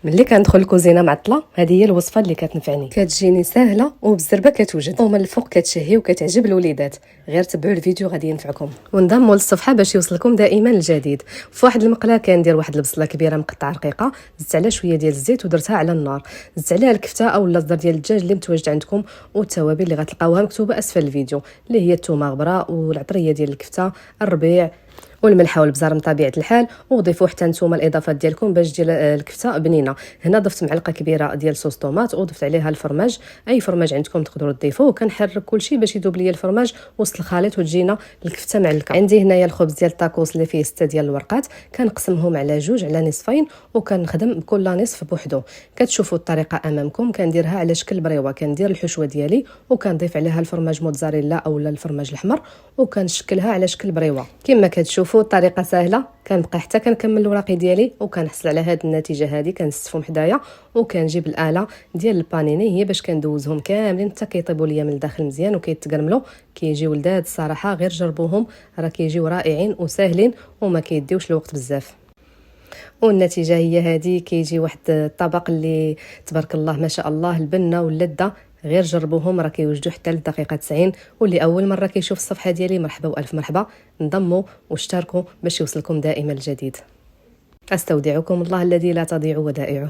ملي كندخل الكوزينه معطله، هذه هي الوصفه اللي كتنفعني، كتجيني سهله وبالزربه كتوجد ومن الفوق كتشهي وكتعجب الوليدات. غير تبعوا الفيديو غادي ينفعكم وانضموا للصفحه باش يوصلكم دائما الجديد. في واحد المقله كندير واحد البصله كبيره مقطعه رقيقه، زدت عليها شويه ديال الزيت ودرتها على النار، زدت عليها الكفته او الصدر ديال الدجاج اللي متواجد عندكم، والتوابل اللي غتلقاوها مكتوبه اسفل الفيديو اللي هي الثومه غبره والعطريه ديال الكفته، الربيع والملح والبزار من طبيعه الحال، وضيفوا حتى نتوما الاضافات ديالكم باش ديال الكفته بنينه. هنا ضفت معلقه كبيره ديال صوص طوماط وضفت عليها الفرماج، اي فرماج عندكم تقدروا تضيفوه، وكنحرك كلشي باش يذوب ليا الفرماج وسط الخليط وتجينا الكفته معلكه. عندي هنايا الخبز ديال الطاكوس اللي فيه 6 ديال الورقات، كنقسمهم على جوج على نصفين وكنخدم كل نصف بوحدو. كتشوفوا الطريقه امامكم، كنديرها على شكل بريوه، كندير الحشوه ديالي وكنضيف عليها الفرماج موتزاريلا او الفرماج الاحمر وكنشكلها على شكل بريوه. كما كتشوفوا الطريقه سهله، كنبقى حتى كنكمل الوراقي ديالي وكنحصل على هذه النتيجه. هذه كنستفهم حدايا وكنجيب الاله ديال البانيني هي باش كندوزهم كاملين حتى كيطيبوا ليا من الداخل مزيان وكيتقرملوا، كيجيو لذاذ الصراحه. غير جربوهم راه كيجيو رائعين وساهلين وما كيديوش الوقت بزاف. والنتيجه هي هذه، كيجي واحد الطبق اللي تبارك الله ما شاء الله البنه واللذه. غير جربوهم راه كيوجدوا حتى للدقيقه 90. واللي اول مره كيشوف الصفحه ديالي مرحبا والف مرحبا، انضموا واشتركوا باش يوصلكم دائما الجديد. استودعكم الله الذي لا تضيع ودائعه.